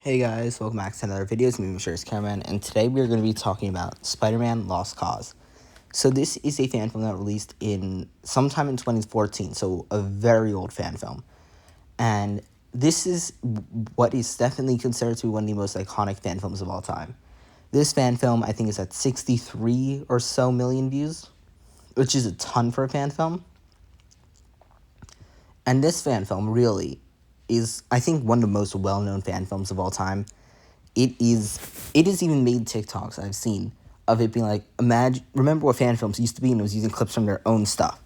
Hey guys, welcome back to another video. It's me, Mr. Cameraman, and today we're going to be talking about Spider-Man Lost Cause. So this is a fan film that released in sometime in 2014, so a very old fan film. And this is what is definitely considered to be one of the most iconic fan films of all time. This fan film, I think, is at 63 or so million views, which is a ton for a fan film. And this fan film really is, I think, one of the most well-known fan films of all time. It has even made TikToks I've seen of it being like, remember what fan films used to be, and it was using clips from their own stuff.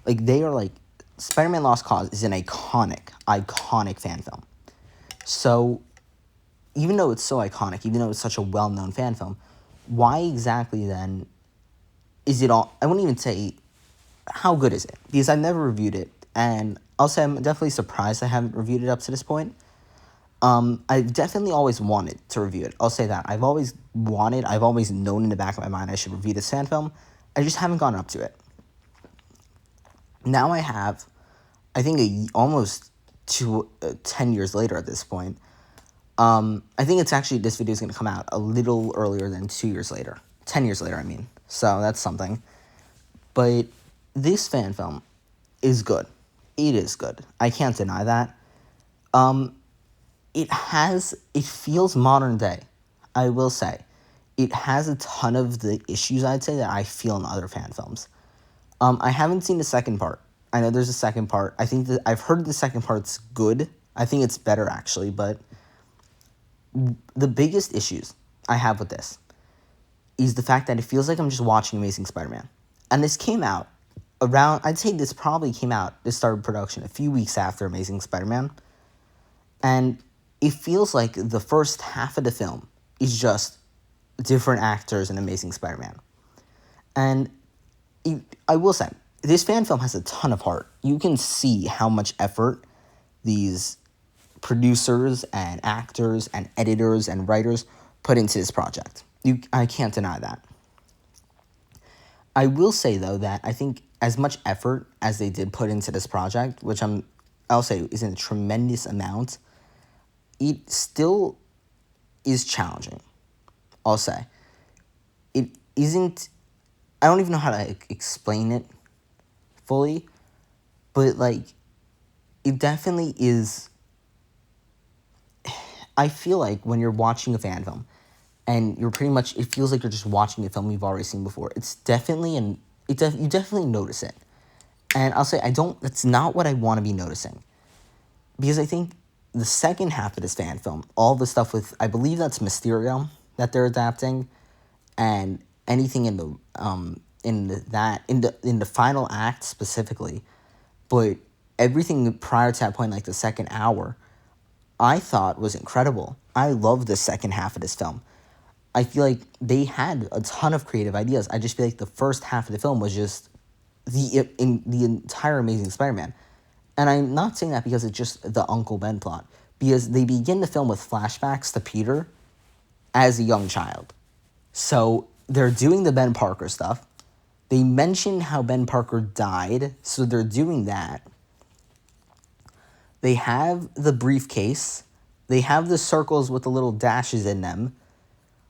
Like, they are like, Spider-Man Lost Cause is an iconic fan film. So, even though it's so iconic, even though it's such a well-known fan film, why exactly then is it all, I wouldn't even say, how good is it? Because I've never reviewed it, and I'll say I'm definitely surprised I haven't reviewed it up to this point. I've definitely always wanted to review it. I'll say that. I've always known in the back of my mind I should review this fan film. I just haven't gone up to it. Now I have, I think almost 10 years later at this point. I think it's actually, this video is going to come out a little earlier than 2 years later. 10 years later, I mean. So that's something. But this fan film is good. It is good. I can't deny that. It feels modern day, I will say. It has a ton of the issues, I'd say, that I feel in other fan films. I haven't seen the second part. I know there's a second part. I think that I've heard the second part's good. I think it's better, actually, but the biggest issues I have with this is the fact that it feels like I'm just watching Amazing Spider-Man. And this came out I'd say this probably came out, this started production a few weeks after Amazing Spider-Man. And it feels like the first half of the film is just different actors in Amazing Spider-Man. And I will say, this fan film has a ton of heart. You can see how much effort these producers and actors and editors and writers put into this project. I can't deny that. I will say, though, that I think as much effort as they did put into this project, which I'll say isn't a tremendous amount, it still is challenging, I'll say. It isn't, I don't even know how to explain it fully, but, like, it definitely is, I feel like when you're watching a fan film, and you're pretty much, it feels like you're just watching a film you've already seen before. It's definitely, you definitely notice it. And I'll say, that's not what I want to be noticing. Because I think the second half of this fan film, all the stuff with, I believe that's Mysterio that they're adapting, and anything in the final act specifically, but everything prior to that point, like the second hour, I thought was incredible. I love the second half of this film. I feel like they had a ton of creative ideas. I just feel like the first half of the film was just the entire Amazing Spider-Man. And I'm not saying that because it's just the Uncle Ben plot. Because they begin the film with flashbacks to Peter as a young child. So they're doing the Ben Parker stuff. They mention how Ben Parker died, so they're doing that. They have the briefcase. They have the circles with the little dashes in them.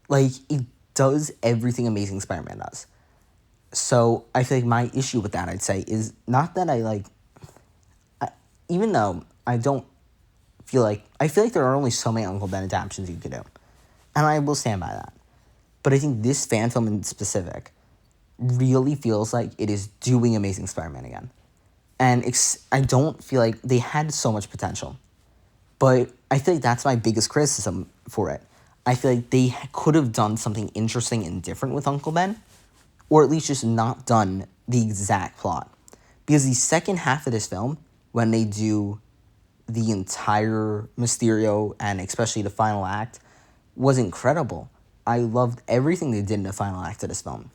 Like, it does everything Amazing Spider-Man does. So, I feel like my issue with that, I'd say, is not that even though I don't feel like, I feel like there are only so many Uncle Ben adaptations you could do. And I will stand by that. But I think this fan film in specific really feels like it is doing Amazing Spider-Man again. And I don't feel like they had so much potential. But I feel like that's my biggest criticism for it. I feel like they could have done something interesting and different with Uncle Ben, or at least just not done the exact plot. Because the second half of this film, when they do the entire Mysterio and especially the final act, was incredible. I loved everything they did in the final act of this film.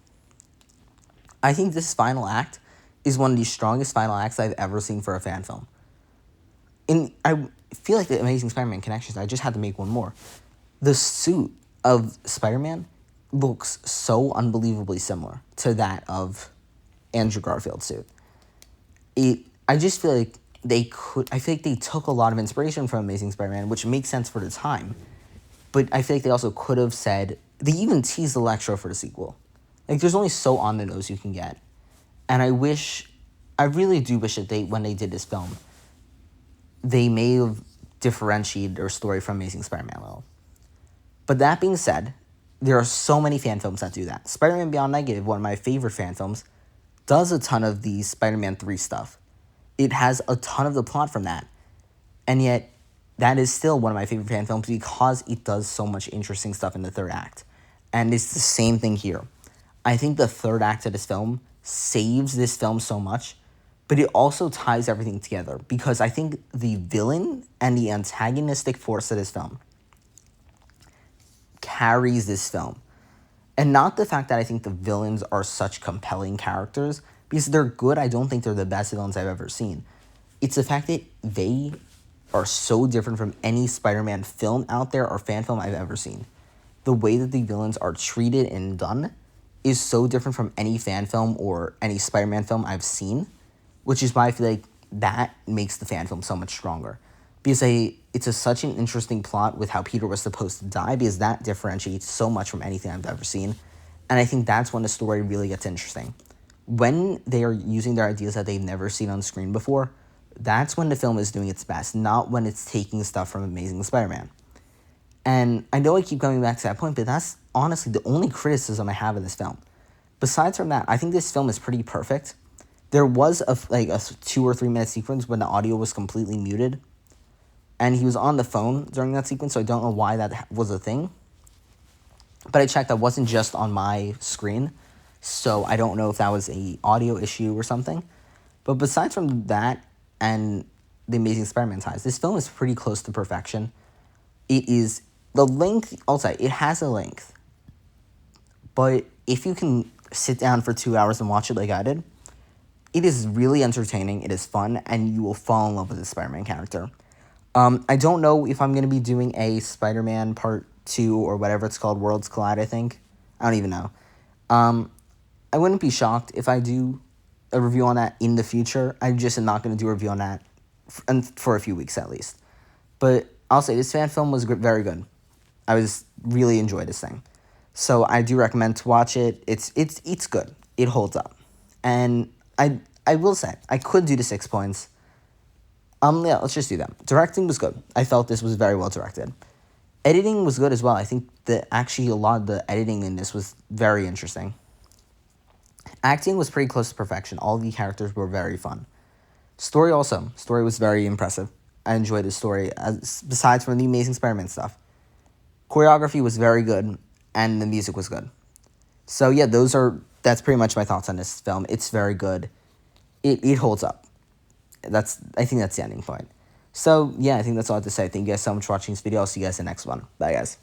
I think this final act is one of the strongest final acts I've ever seen for a fan film. And I feel like the Amazing Spider-Man connections, I just had to make one more. The suit of Spider-Man looks so unbelievably similar to that of Andrew Garfield's suit. I just feel like I feel like they took a lot of inspiration from Amazing Spider-Man, which makes sense for the time. but I feel like they also could have said, they even teased Electro for the sequel. Like, there's only so on the nose you can get. And I really do wish that when they did this film, they may have differentiated their story from Amazing Spider-Man a little. But that being said, there are so many fan films that do that. Spider-Man Beyond Negative, one of my favorite fan films, does a ton of the Spider-Man 3 stuff. It has a ton of the plot from that. And yet, that is still one of my favorite fan films because it does so much interesting stuff in the third act. And it's the same thing here. I think the third act of this film saves this film so much, but it also ties everything together because I think the villain and the antagonistic force of this film carries this film. And not the fact that I think the villains are such compelling characters, because they're good. I don't think they're the best villains I've ever seen. It's the fact that they are so different from any Spider-Man film out there or fan film I've ever seen. The way that the villains are treated and done is so different from any fan film or any Spider-Man film I've seen, which is why I feel like that makes the fan film so much stronger. Because it's such an interesting plot with how Peter was supposed to die, because that differentiates so much from anything I've ever seen. And I think that's when the story really gets interesting. When they are using their ideas that they've never seen on screen before, that's when the film is doing its best, not when it's taking stuff from Amazing Spider-Man. And I know I keep coming back to that point, but that's honestly the only criticism I have of this film. Besides from that, I think this film is pretty perfect. There was a 2 or 3 minute sequence when the audio was completely muted, and he was on the phone during that sequence, so I don't know why that was a thing. But I checked, that wasn't just on my screen, so I don't know if that was an audio issue or something. But besides from that and the Amazing Spider-Man ties, this film is pretty close to perfection. It is, the length, I'll say, it has a length. But if you can sit down for 2 hours and watch it like I did, it is really entertaining, it is fun, and you will fall in love with the Spider-Man character. I don't know if I'm going to be doing a Spider-Man Part 2 or whatever it's called, Worlds Collide, I think. I don't even know. I wouldn't be shocked if I do a review on that in the future. I just am not going to do a review on that for a few weeks at least. But I'll say this fan film was very good. I really enjoyed this thing. So I do recommend to watch it. It's good. It holds up. And I will say, I could do the 6 points. Yeah, let's just do them. Directing was good. I felt this was very well directed. Editing was good as well. I think that actually a lot of the editing in this was very interesting. Acting was pretty close to perfection. All the characters were very fun. Story also. Story was very impressive. I enjoyed the story, besides from the Amazing Spider-Man stuff. Choreography was very good, and the music was good. So yeah, that's pretty much my thoughts on this film. It's very good. It holds up. I think that's the ending point. So yeah, I think that's all I have to say. Thank you guys so much for watching this video. I'll see you guys in the next one. Bye guys.